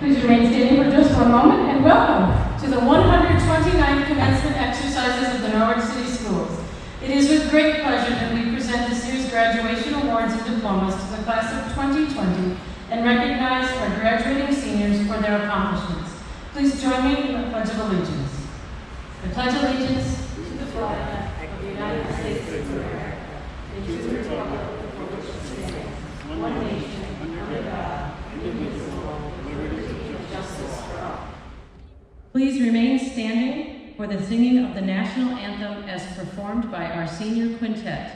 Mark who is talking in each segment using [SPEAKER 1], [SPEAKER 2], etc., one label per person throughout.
[SPEAKER 1] Please remain standing for just one moment and welcome to the 129th commencement exercises of the Norwich City Schools. It is with great pleasure that we present this year's graduation awards and diplomas to the class of 2020 and recognize our graduating seniors for their accomplishments. Please join me in the Pledge of Allegiance. I pledge allegiance to the flag of the United States of America and to the republic for which it stands, one nation, under God, indivisible, with liberty and justice for all. Please remain standing for the singing of the national anthem as performed by our senior quintet.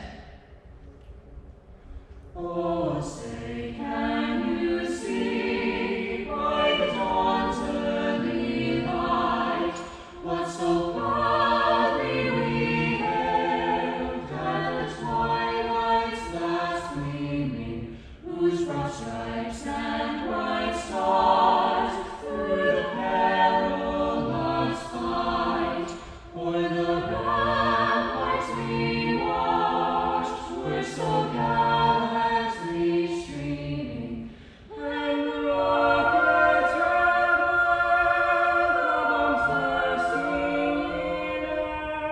[SPEAKER 1] Oh, say, can you see by the dawn's early light what so proudly we hailed at the twilight's last gleaming, whose broad stripes and bright stars through the perilous fight o'er the ramparts we watched were so gallantly streaming, and the rockets rebelled, the bombs bursting in air,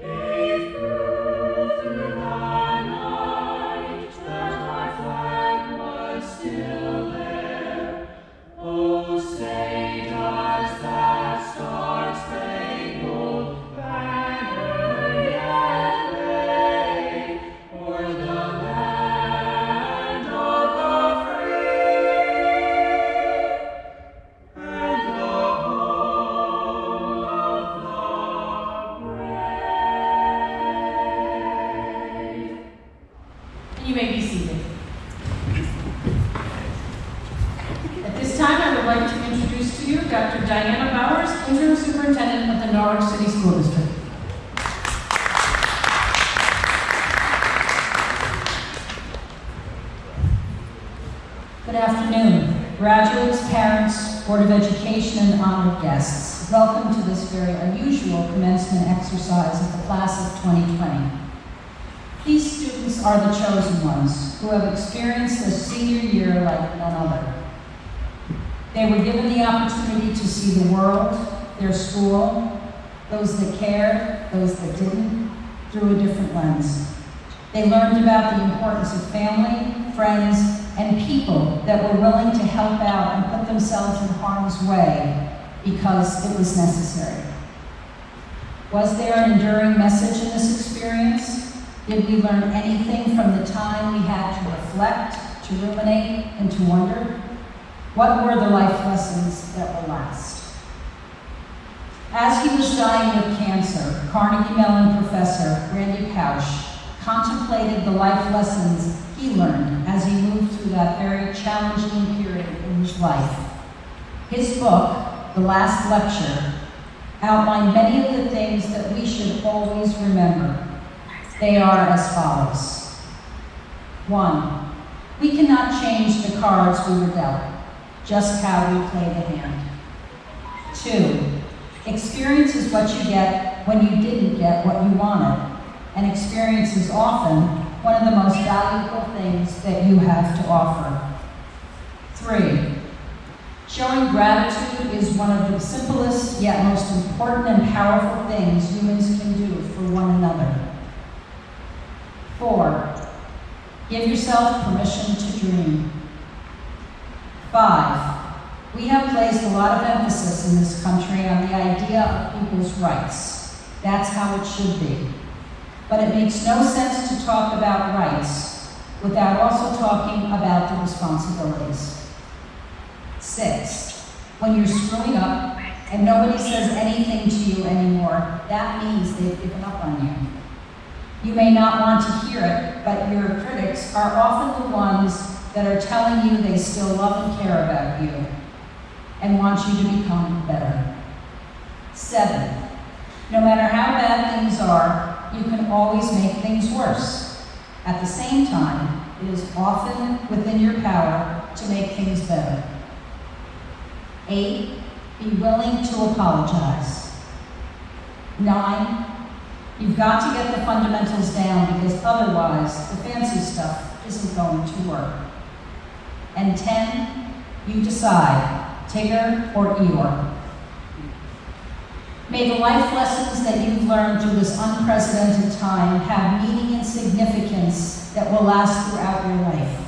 [SPEAKER 1] gave proof through the night that our flag was still there. Oh, say does that star-spangled banner yet wave o'er the land of the free and the home of the brave? And you may be seated. At this time, I would like to introduce to you Dr. Diana Bowers, Interim Superintendent of the Norwich City School District.
[SPEAKER 2] Good afternoon, graduates, parents, Board of Education, and honored guests. Welcome to this very unusual commencement exercise of the class of 2020. These students are the chosen ones who have experienced a senior year like none other. They were given the opportunity to see the world, their school, those that cared, those that didn't, through a different lens. They learned about the importance of family, friends, and people that were willing to help out and put themselves in harm's way because it was necessary. Was there an enduring message in this experience? Did we learn anything from the time we had to reflect, to ruminate, and to wonder? What were the life lessons that will last? As he was dying of cancer, Carnegie Mellon professor Randy Pausch contemplated the life lessons he learned as he moved through that very challenging period in his life. His book, The Last Lecture, outlined many of the things that we should always remember. They are as follows. 1, we cannot change the cards we were dealt, just how we play the hand. 2, experience is what you get when you didn't get what you wanted, and experience is often one of the most valuable things that you have to offer. 3, showing gratitude is one of the simplest yet most important and powerful things humans can do for one another. 4, give yourself permission to dream. 5, we have placed a lot of emphasis in this country on the idea of people's rights. That's how it should be. But it makes no sense to talk about rights without also talking about the responsibilities. 6, when you're screwing up and nobody says anything to you anymore, that means they've given up on you. You may not want to hear it, but your critics are often the ones that are telling you they still love and care about you and want you to become better. 7, no matter how bad things are, you can always make things worse. At the same time, it is often within your power to make things better. 8, be willing to apologize. 9, you've got to get the fundamentals down because otherwise the fancy stuff isn't going to work. And 10, you decide Tigger, or Eeyore. May the life lessons that you've learned through this unprecedented time have meaning and significance that will last throughout your life.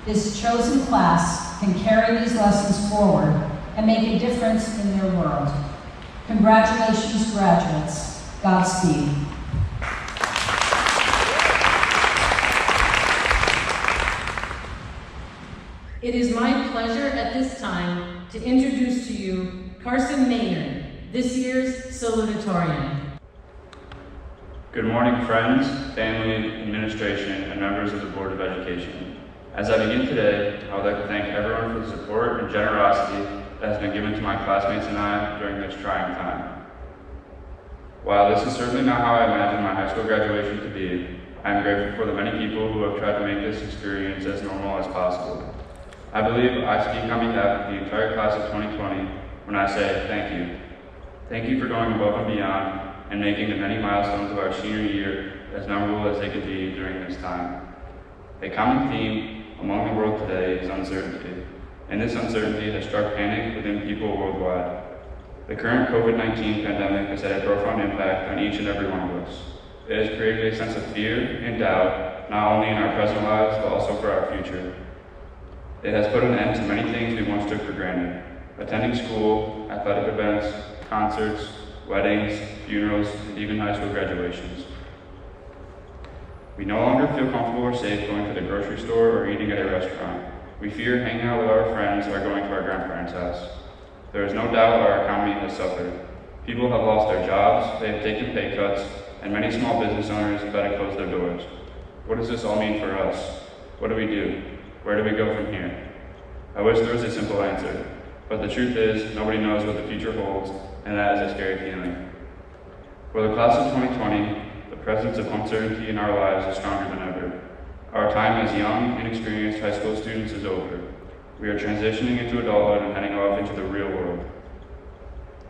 [SPEAKER 2] This chosen class can carry these lessons forward and make a difference in their world. Congratulations, graduates. Godspeed.
[SPEAKER 1] It is my pleasure at this time to introduce to you Carson Maynard, this year's salutatorian.
[SPEAKER 3] Good morning, friends, family, administration, and members of the Board of Education. As I begin today, I would like to thank everyone for the support and generosity that has been given to my classmates and I during this trying time. While this is certainly not how I imagined my high school graduation to be, I am grateful for the many people who have tried to make this experience as normal as possible. I believe I speak on behalf of the entire class of 2020 when I say thank you. Thank you for going above and beyond and making the many milestones of our senior year as memorable as they could be during this time. A common theme among the world today is uncertainty, and this uncertainty has struck panic within people worldwide. The current COVID-19 pandemic has had a profound impact on each and every one of us. It has created a sense of fear and doubt, not only in our present lives, but also for our future. It has put an end to many things we once took for granted: attending school, athletic events, concerts, weddings, funerals, and even high school graduations. We no longer feel comfortable or safe going to the grocery store or eating at a restaurant. We fear hanging out with our friends or going to our grandparents' house. There is no doubt our economy has suffered. People have lost their jobs, they have taken pay cuts, and many small business owners have had to close their doors. What does this all mean for us? What do we do? Where do we go from here? I wish there was a simple answer, but the truth is, nobody knows what the future holds, and that is a scary feeling. For the class of 2020, the presence of uncertainty in our lives is stronger than ever. Our time as young, inexperienced high school students is over. We are transitioning into adulthood and heading off into the real world.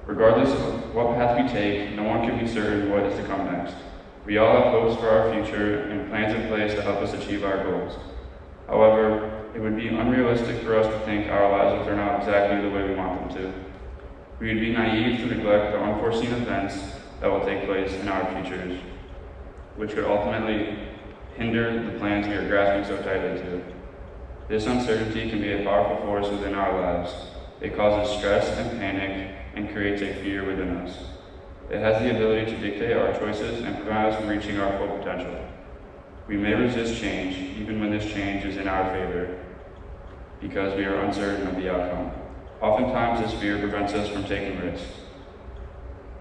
[SPEAKER 3] Regardless of what path we take, no one can be certain what is to come next. We all have hopes for our future and plans in place to help us achieve our goals. However, it would be unrealistic for us to think our lives will turn out exactly the way we want them to. We would be naive to neglect the unforeseen events that will take place in our futures, which could ultimately hinder the plans we are grasping so tightly to. This uncertainty can be a powerful force within our lives. It causes stress and panic and creates a fear within us. It has the ability to dictate our choices and prevent us from reaching our full potential. We may resist change, even when this change is in our favor, because we are uncertain of the outcome. Oftentimes, this fear prevents us from taking risks.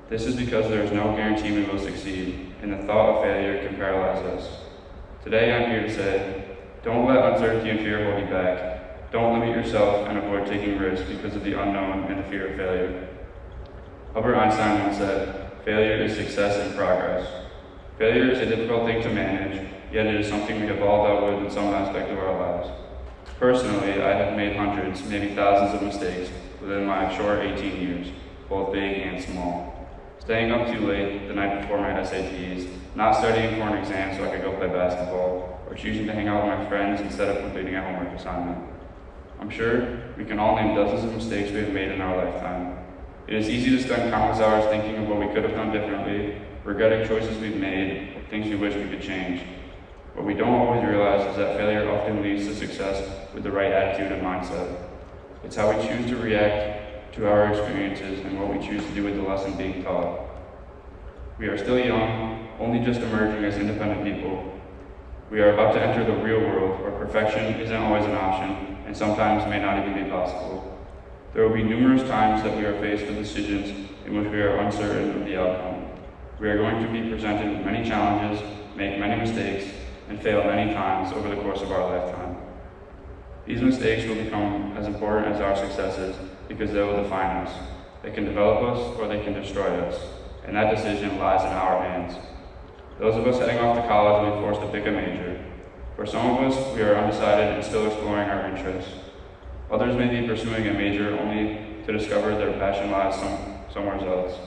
[SPEAKER 3] This is because there is no guarantee we will succeed, and the thought of failure can paralyze us. Today, I'm here to say, don't let uncertainty and fear hold you back. Don't limit yourself and avoid taking risks because of the unknown and the fear of failure. Albert Einstein once said, failure is success in progress. Failure is a difficult thing to manage, yet it is something we have all dealt with in some aspect of our lives. Personally, I have made hundreds, maybe thousands of mistakes within my short 18 years, both big and small. Staying up too late the night before my SATs, not studying for an exam so I could go play basketball, or choosing to hang out with my friends instead of completing a homework assignment. I'm sure we can all name dozens of mistakes we have made in our lifetime. It is easy to spend countless hours thinking of what we could have done differently, regretting choices we've made, or things we wish we could change. What we don't always realize is that failure often leads to success with the right attitude and mindset. It's how we choose to react to our experiences and what we choose to do with the lesson being taught. We are still young, only just emerging as independent people. We are about to enter the real world where perfection isn't always an option and sometimes may not even be possible. There will be numerous times that we are faced with decisions in which we are uncertain of the outcome. We are going to be presented with many challenges, make many mistakes, and fail many times over the course of our lifetime. These mistakes will become as important as our successes because they will define us. They can develop us or they can destroy us, and that decision lies in our hands. Those of us heading off to college will be forced to pick a major. For some of us, we are undecided and still exploring our interests. Others may be pursuing a major only to discover their passion lies somewhere else.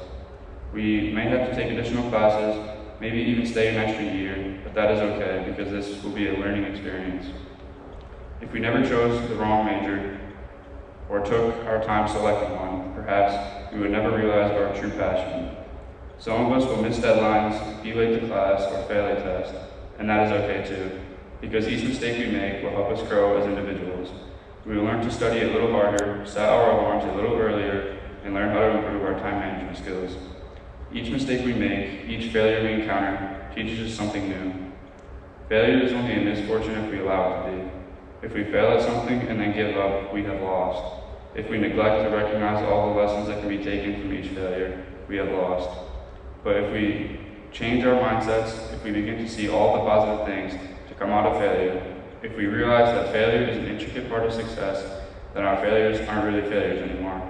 [SPEAKER 3] We may have to take additional classes, maybe even stay an extra year, but that is okay because this will be a learning experience. If we never chose the wrong major, or took our time selecting one, perhaps we would never realize our true passion. Some of us will miss deadlines, be late to class, or fail a test, and that is okay too, because each mistake we make will help us grow as individuals. We will learn to study a little harder, set our alarms a little earlier, and learn how to improve our time management skills. Each mistake we make, each failure we encounter, teaches us something new. Failure is only a misfortune if we allow it to be. If we fail at something and then give up, we have lost. If we neglect to recognize all the lessons that can be taken from each failure, we have lost. But if we change our mindsets, if we begin to see all the positive things to come out of failure, if we realize that failure is an intricate part of success, then our failures aren't really failures anymore.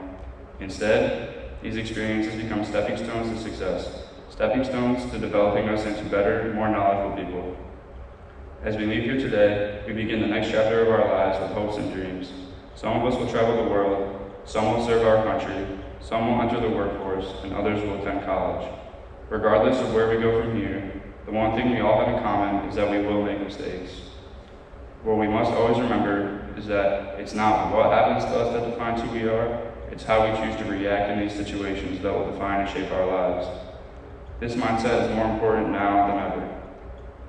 [SPEAKER 3] Instead, these experiences become stepping stones to success, stepping stones to developing us into better, more knowledgeable people. As we leave here today, we begin the next chapter of our lives with hopes and dreams. Some of us will travel the world, some will serve our country, some will enter the workforce, and others will attend college. Regardless of where we go from here, the one thing we all have in common is that we will make mistakes. What we must always remember is that it's not what happens to us that defines who we are, it's how we choose to react in these situations that will define and shape our lives. This mindset is more important now than ever.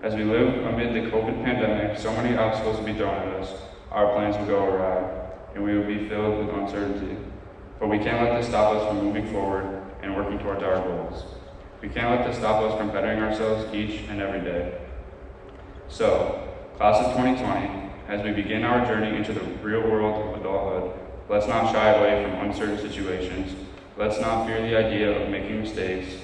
[SPEAKER 3] As we live amid the COVID pandemic, so many obstacles will be thrown at us, our plans will go awry, and we will be filled with uncertainty. But we can't let this stop us from moving forward and working towards our goals. We can't let this stop us from bettering ourselves each and every day. So, class of 2020, as we begin our journey into the real world of adulthood, let's not shy away from uncertain situations. Let's not fear the idea of making mistakes.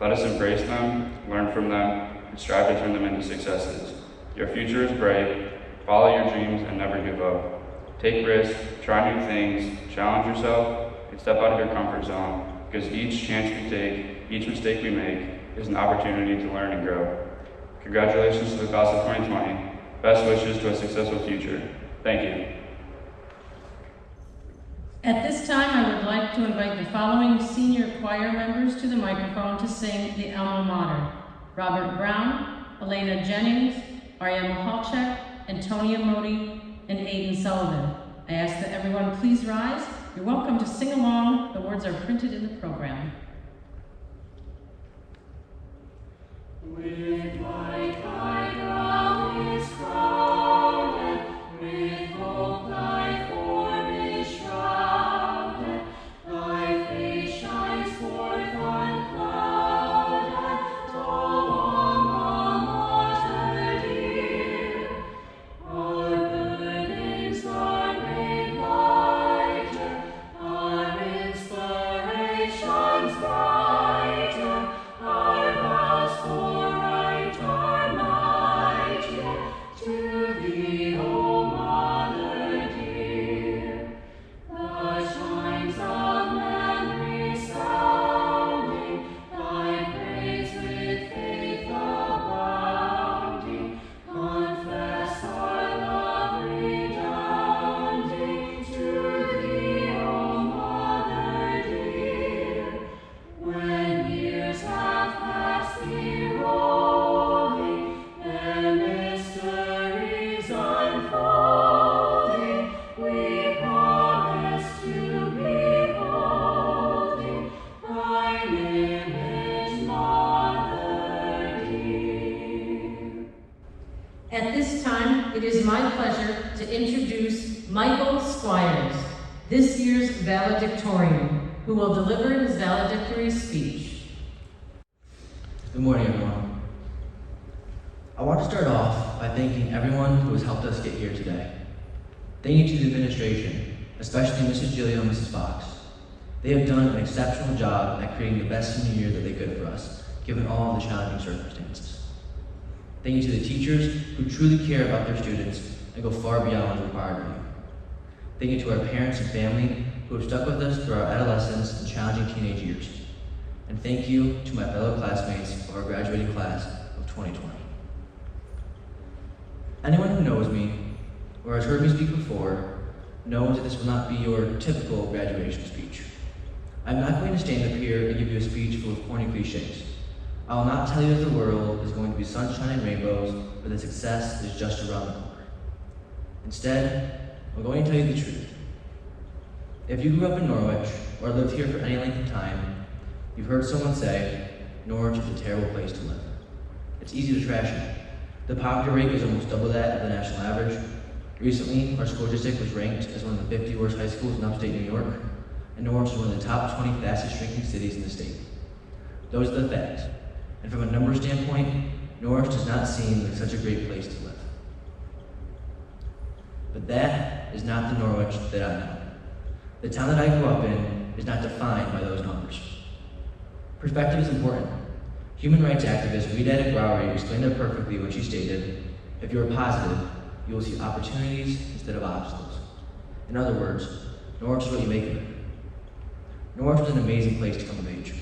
[SPEAKER 3] Let us embrace them, learn from them, and strive to turn them into successes. Your future is bright. Follow your dreams and never give up. Take risks, try new things, challenge yourself, and step out of your comfort zone, because each chance we take, each mistake we make, is an opportunity to learn and grow. Congratulations to the class of 2020. Best wishes to a successful future. Thank you.
[SPEAKER 1] At this time, I would like to invite the following senior choir members to the microphone to sing the alma mater: Robert Brown, Elena Jennings, Ariana Halchek, Antonia Modi, and Aiden Sullivan. I ask that everyone please rise. You're welcome to sing along. The words are printed in the program. With light thy brow is crowded, with hope thy form is shrouded, thy face shines forth unclouded, tall alma mater dear. Our burdens are made lighter, our inspirations brighter, our vows for right are mightier, to thee, O Mother dear. The chimes of memory sounding, thy praise with faith abounding, confess our love redounding, to thee, O Mother dear. When years have passed thee rolling, their mysteries unfolding, we promise to beholding thine image, Mother dear. At this time, it is my pleasure to introduce Michael Squires, this year's valedictorian, who will deliver his valedictory speech.
[SPEAKER 4] Good morning, everyone. I want to start off by thanking everyone who has helped us get here today. Thank you to the administration, especially Mrs. Gilio and Mrs. Fox. They have done an exceptional job at creating the best senior year that they could for us, given all of the challenging circumstances. Thank you to the teachers who truly care about their students and go far beyond what is required of you. Thank you to our parents and family who have stuck with us through our adolescence and challenging teenage years. And thank you to my fellow classmates of our graduating class of 2020. Anyone who knows me or has heard me speak before knows that this will not be your typical graduation speech. I'm not going to stand up here and give you a speech full of corny cliches. I will not tell you that the world is going to be sunshine and rainbows or that success is just around the corner. Instead, I'm going to tell you the truth. If you grew up in Norwich or lived here for any length of time, you've heard someone say, Norwich is a terrible place to live. It's easy to trash it. The poverty rate is almost double that of the national average. Recently, our school district was ranked as one of the 50 worst high schools in upstate New York, and Norwich is one of the top 20 fastest shrinking cities in the state. Those are the facts. And from a numbers standpoint, Norwich does not seem like such a great place to live. But that is not the Norwich that I know. The town that I grew up in is not defined by those numbers. Perspective is important. Human rights activist Rhett Genung explained it perfectly when she stated, if you are positive, you will see opportunities instead of obstacles. In other words, Norwich is what you make of it. Norwich was an amazing place to come of age.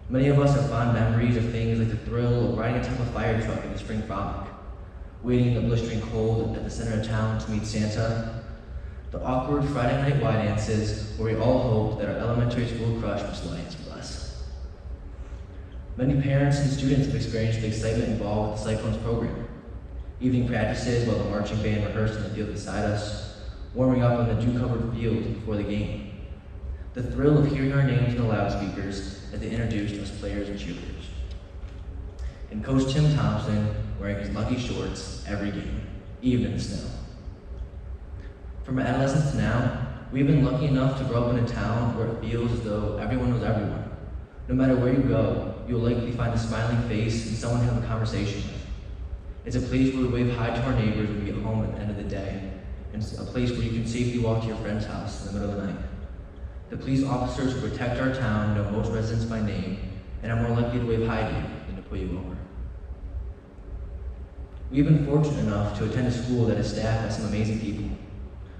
[SPEAKER 4] Many of us have fond memories of things like the thrill of riding atop a fire truck in the spring frolic, waiting in the blistering cold at the center of town to meet Santa, the awkward Friday night Y dances where we all hoped that our elementary school crush was Lions with us. Many parents and students have experienced the excitement involved with the Cyclones program. Evening practices while the marching band rehearsed in the field beside us, warming up on the dew-covered field before the game. The thrill of hearing our names in the loudspeakers as they introduced us players and cheerleaders. And Coach Tim Thompson wearing his lucky shorts every game, even in the snow. From adolescence to now, we've been lucky enough to grow up in a town where it feels as though everyone knows everyone. No matter where you go, you'll likely find a smiling face and someone to have a conversation with. It's a place where we wave hi to our neighbors when we get home at the end of the day, and it's a place where you can safely walk to your friend's house in the middle of the night. The police officers who protect our town know most residents by name and are more likely to wave hi to you than to pull you over. We've been fortunate enough to attend a school that is staffed by some amazing people.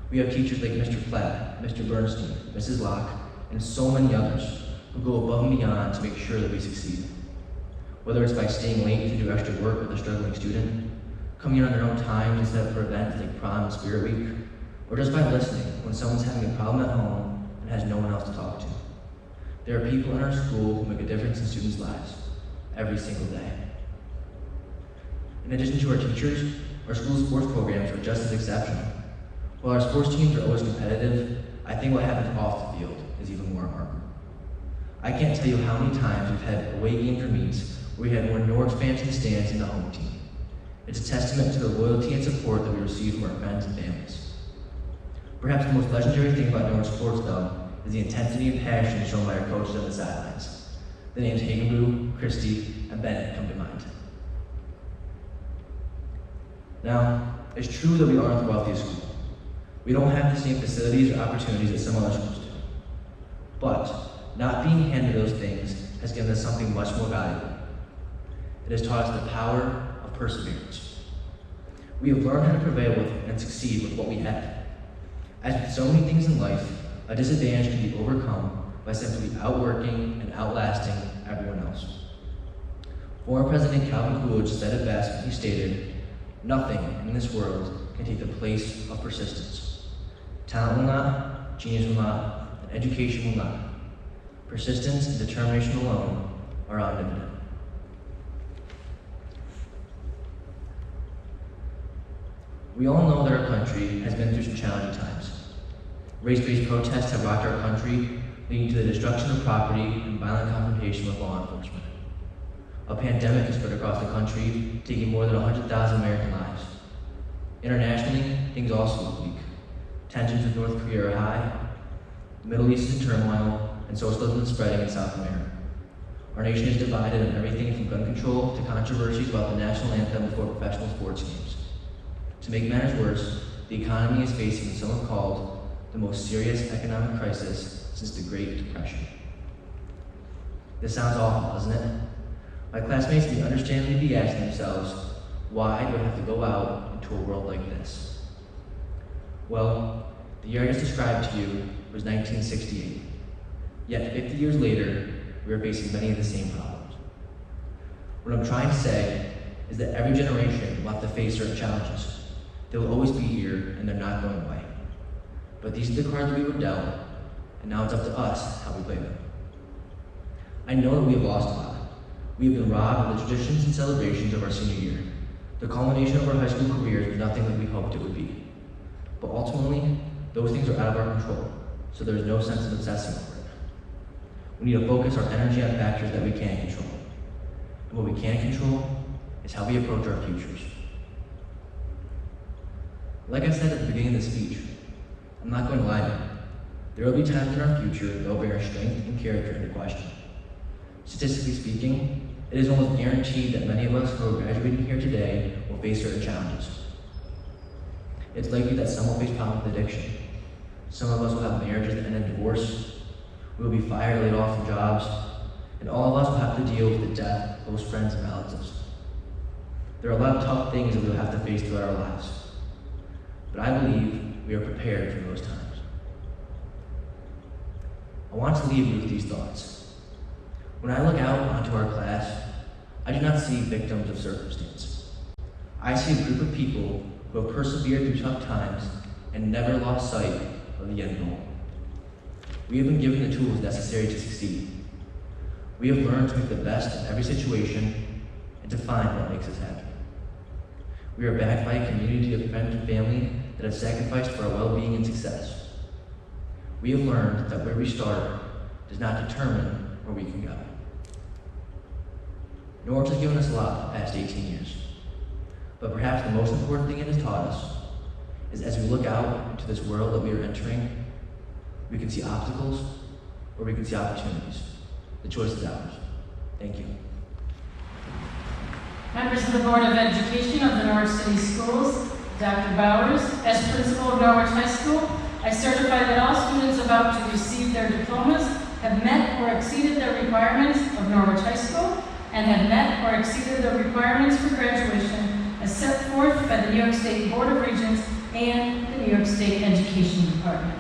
[SPEAKER 4] We have teachers like Mr. Platt, Mr. Bernstein, Mrs. Locke, and so many others who go above and beyond to make sure that we succeed. Whether it's by staying late to do extra work with a struggling student, coming in on their own time to set up for events like prom and spirit week, or just by listening when someone's having a problem at home and has no one else to talk to. There are people in our school who make a difference in students' lives every single day. In addition to our teachers, our school sports programs are just as exceptional. While our sports teams are always competitive, I think what happens off the field is even more remarkable. I can't tell you how many times we've had away games or meets where we had more Norwich fans in the stands than the home team. It's a testament to the loyalty and support that we receive from our friends and families. Perhaps the most legendary thing about Norwich sports, though, is the intensity and passion shown by our coaches on the sidelines. The names Hagenbrew, Christie, and Bennett come to mind. Now, it's true that we aren't the wealthiest school. We don't have the same facilities or opportunities that some other schools do. But not being handed those things has given us something much more valuable. It has taught us the power of perseverance. We have learned how to prevail with and succeed with what we have. As with so many things in life, a disadvantage can be overcome by simply outworking and outlasting everyone else. Former President Calvin Coolidge said it best when he stated, "Nothing in this world can take the place of persistence. Talent will not, genius will not, and education will not. Persistence and determination alone are omnipotent." We all know that our country has been through some challenging times. Race-based protests have rocked our country, leading to the destruction of property and violent confrontation with law enforcement. A pandemic has spread across the country, taking more than 100,000 American lives. Internationally, things also look bleak. Tensions with North Korea are high, the Middle East is in turmoil, and socialism is spreading in South America. Our nation is divided on everything from gun control to controversies about the national anthem before professional sports games. To make matters worse, the economy is facing what some have called the most serious economic crisis since the Great Depression. This sounds awful, doesn't it? My classmates may understandably be asking themselves, why do I have to go out into a world like this? Well, the year I just described to you was 1968. Yet 50 years later, we are facing many of the same problems. What I'm trying to say is that every generation will have to face certain challenges. They will always be here, and they're not going away. But these are the cards we were dealt, and now it's up to us how we play them. I know that we have lost a lot. We have been robbed of the traditions and celebrations of our senior year. The culmination of our high school careers was nothing like we hoped it would be. But ultimately, those things are out of our control. so there is no sense of obsessing over it. We need to focus our energy on factors that we can control. And what we can control is how we approach our futures. Like I said at the beginning of the speech, I'm not going to lie to you. There will be times in our future that will bring our strength and character into question. Statistically speaking, it is almost guaranteed that many of us who are graduating here today will face certain challenges. It's likely that some will face problems with addiction. Some of us will have marriages that end in divorce. We will be fired or laid off from jobs. And all of us will have to deal with the death of close friends and relatives. There are a lot of tough things that we will have to face throughout our lives. But I believe we are prepared for those times. I want to leave you with these thoughts. When I look out onto our class, I do not see victims of circumstance. I see a group of people who have persevered through tough times and never lost sight of the end goal. We have been given the tools necessary to succeed. We have learned to make the best of every situation and to find what makes us happy. We are backed by a community of friends and family that have sacrificed for our well-being and success. We have learned that where we start does not determine where we can go. Norwich has given us a lot the past 18 years. But perhaps the most important thing it has taught us is as we look out into this world that we are entering, we can see obstacles or we can see opportunities. The choice is ours. Thank you.
[SPEAKER 1] Members of the Board of Education of the Norwich City Schools, Dr. Bowers, as principal of Norwich High School, I certify that all students about to receive their diplomas have met or exceeded the requirements of Norwich High School and have met or exceeded the requirements for graduation as set forth by the New York State Board of Regents and the New York State Education Department.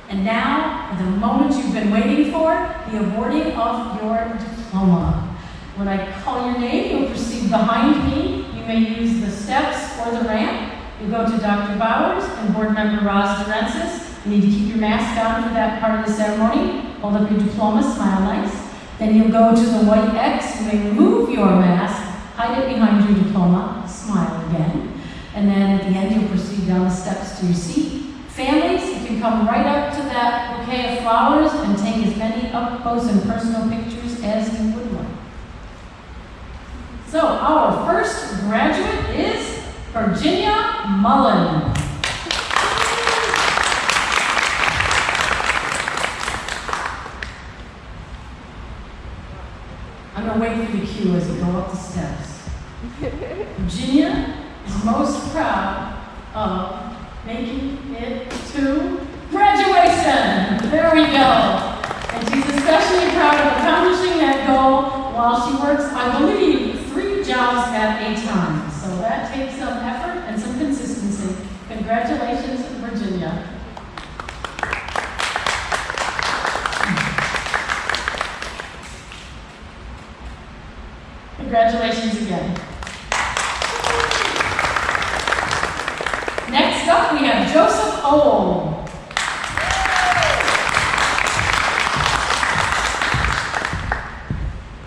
[SPEAKER 1] And now, the moment you've been waiting for, the awarding of your diploma. When I call your name, you'll proceed behind me. You may use the steps or the ramp. You go to Dr. Bowers and Board Member Roz Durensis. You need to keep your mask on for that part of the ceremony. Hold up your diploma, smile nice. Then you'll go to the white X. You may remove your mask, hide it behind your diploma, smile again. And then at the end, you'll proceed down the steps to your seat. Families, you can come right up to that bouquet of flowers and take as many up close and personal pictures as you would like. So our first graduate is Virginia Mullen. I'm going to wait for the cue as you go up the steps. Virginia is most proud of making it to graduation. There we go. And she's especially proud of accomplishing that goal while she works, I believe, 3 jobs at a time. So that takes some effort and some consistency. Congratulations, Virginia. Congratulations again. Next up, we have Joseph Owl.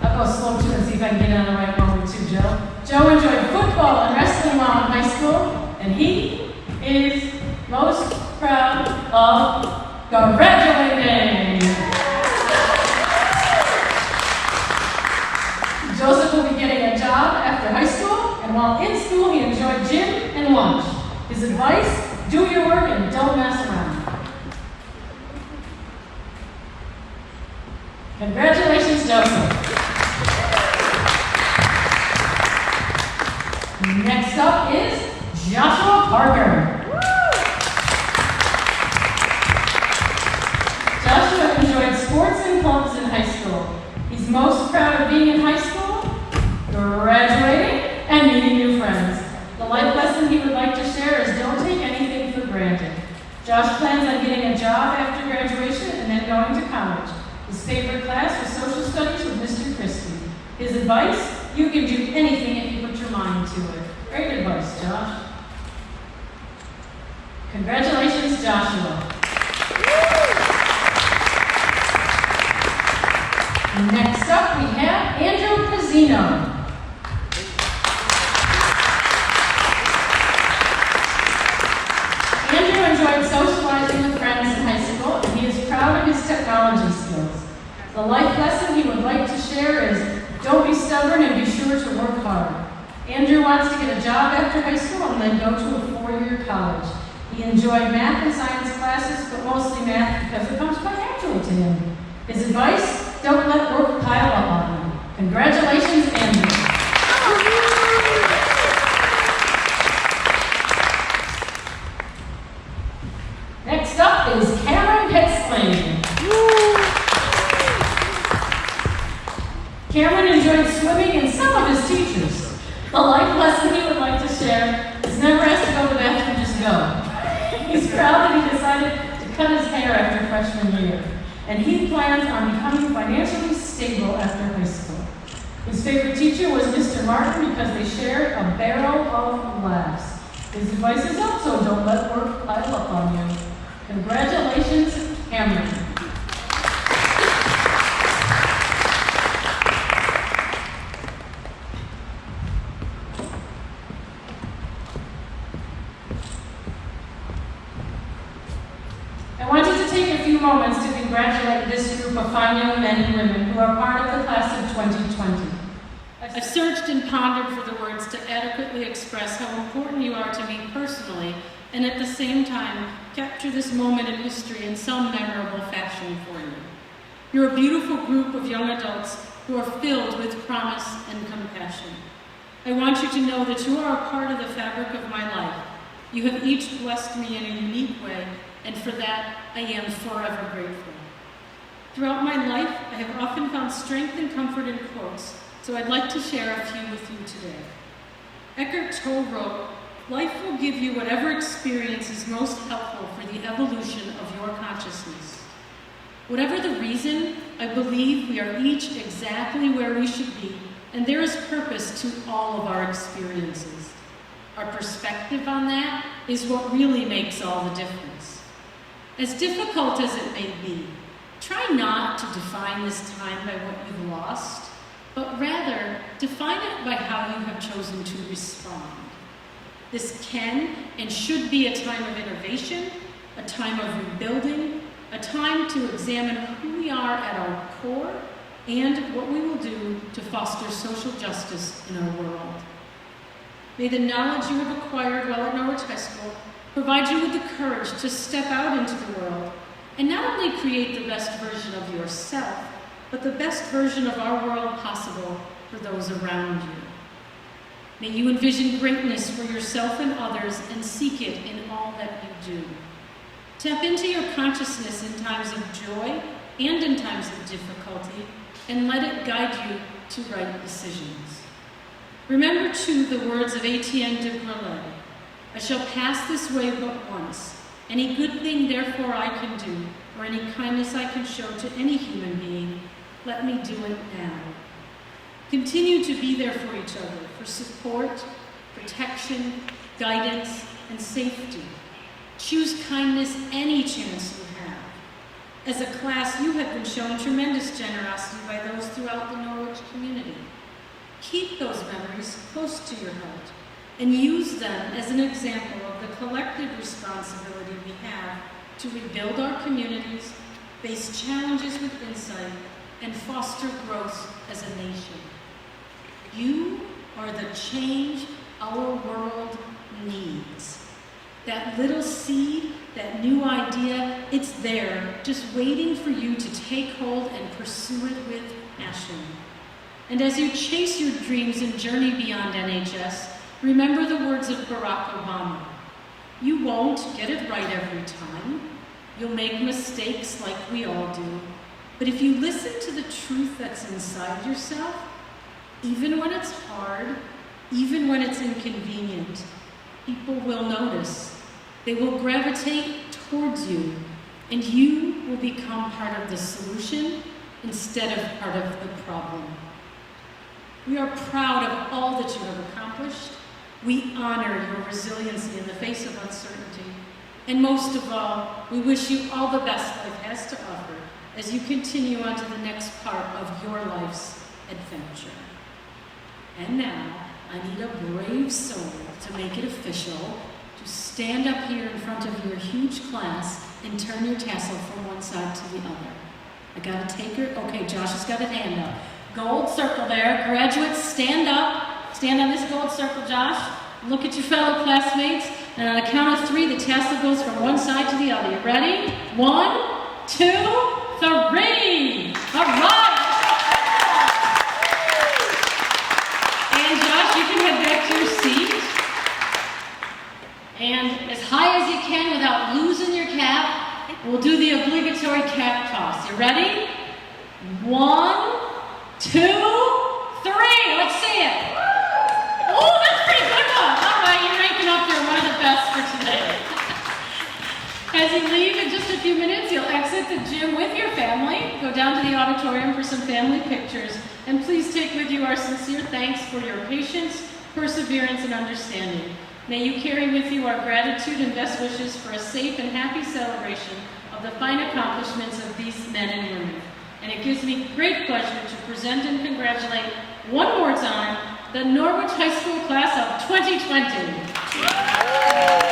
[SPEAKER 1] I'll go slow too and see if I can get it on the right moment too, Joe. Joe enjoyed football and wrestling while in high school, and he is most proud of graduating. Joseph will be getting a job after high school, and while in school, he enjoyed gym and lunch. His advice, do your work and don't mess around. Congratulations, Joseph. Next up is Joshua Parker. Joshua enjoyed sports and clubs in high school. He's most proud of being in high school, graduating, and meeting new friends. The life lesson he would like to share is don't take anything for granted. Josh plans on getting a job after graduation and then going to college. His favorite class was social studies with Mr. Christie. His advice, you can do anything if you put your mind to it. Great advice, Josh. Congratulations, Joshua. Next up, we have Andrew Pizzino. Andrew enjoyed socializing with friends in high school, and he is The life lesson he would like to share is, don't be stubborn and be sure to work hard. Andrew wants to get a job after high school and then go to a 4-year college. He enjoyed math and science classes, but mostly math because it comes quite naturally to him. His advice, don't let work pile up on you. Congratulations, Andrew. Next up is Cameron Petzling. Cameron enjoyed swimming and some of his teachers. The life lesson he would like to share is never ask to go to the bathroom, just go. He's proud that he decided to cut his hair after freshman year, and he plans on becoming financially stable after high school. His favorite teacher was Mr. Martin because they shared a barrel of laughs. His advice is also, don't let work pile up on you. Congratulations, Cameron. I wanted to take a few moments to congratulate this group of fine young men and women who are part of the class of 2020. I've searched and pondered for the words to adequately express how important you are to me personally, and at the same time, capture this moment in history in some memorable fashion for you. You're a beautiful group of young adults who are filled with promise and compassion. I want you to know that you are a part of the fabric of my life. You have each blessed me in a unique way, and for that, I am forever grateful. Throughout my life, I have often found strength and comfort in quotes, so I'd like to share a few with you today. Eckhart Tolle wrote, "Life will give you whatever experience is most helpful for the evolution of your consciousness." Whatever the reason, I believe we are each exactly where we should be, and there is purpose to all of our experiences. Our perspective on that is what really makes all the difference. As difficult as it may be, try not to define this time by what you've lost, but rather define it by how you have chosen to respond. This can and should be a time of innovation, a time of rebuilding, a time to examine who we are at our core and what we will do to foster social justice in our world. May the knowledge you have acquired while at Norwich High School provide you with the courage to step out into the world and not only create the best version of yourself, but the best version of our world possible for those around you. May you envision greatness for yourself and others and seek it in all that you do. Tap into your consciousness in times of joy and in times of difficulty, and let it guide you to right decisions. Remember, too, the words of Etienne de Grelais, "I shall pass this way but once. Any good thing, therefore, I can do, or any kindness I can show to any human being, let me do it now." Continue to be there for each other, for support, protection, guidance, and safety. Choose kindness any chance you have. As a class, you have been shown tremendous generosity by those throughout the Norwich community. Keep those memories close to your heart and use them as an example of the collective responsibility we have to rebuild our communities, face challenges with insight, and foster growth as a nation. You are the change our world needs. That little seed, that new idea, it's there, just waiting for you to take hold and pursue it with passion. And as you chase your dreams and journey beyond NHS, remember the words of Barack Obama. You won't get it right every time. You'll make mistakes like we all do. But if you listen to the truth that's inside yourself, even when it's hard, even when it's inconvenient, people will notice. They will gravitate towards you, and you will become part of the solution instead of part of the problem. We are proud of all that you have accomplished. We honor your resiliency in the face of uncertainty. And most of all, we wish you all the best life has to offer as you continue on to the next part of your life's adventure. And now, I need a brave soul to make it official, to stand up here in front of your huge class and turn your tassel from one side to the other. I gotta take her. Okay, Josh has got an hand up. Gold circle there. Graduates, stand up. Stand on this gold circle, Josh. Look at your fellow classmates. And on a count of 3, the tassel goes from one side to the other. You ready? 1, 2, 3. All right. And Josh, you can head back to your seat. And as high as you can without losing your cap, we'll do the obligatory cap toss. You ready? 1, 2, 3. Let's see it. Oh, that's pretty good one. All right, you're ranking up there, one of the best for today. As you leave in just a few minutes, you'll exit the gym with your family, go down to the auditorium for some family pictures, and please take with you our sincere thanks for your patience, perseverance, and understanding. May you carry with you our gratitude and best wishes for a safe and happy celebration of the fine accomplishments of these men and women. And it gives me great pleasure to present and congratulate one more time the Norwich High School class of 2020.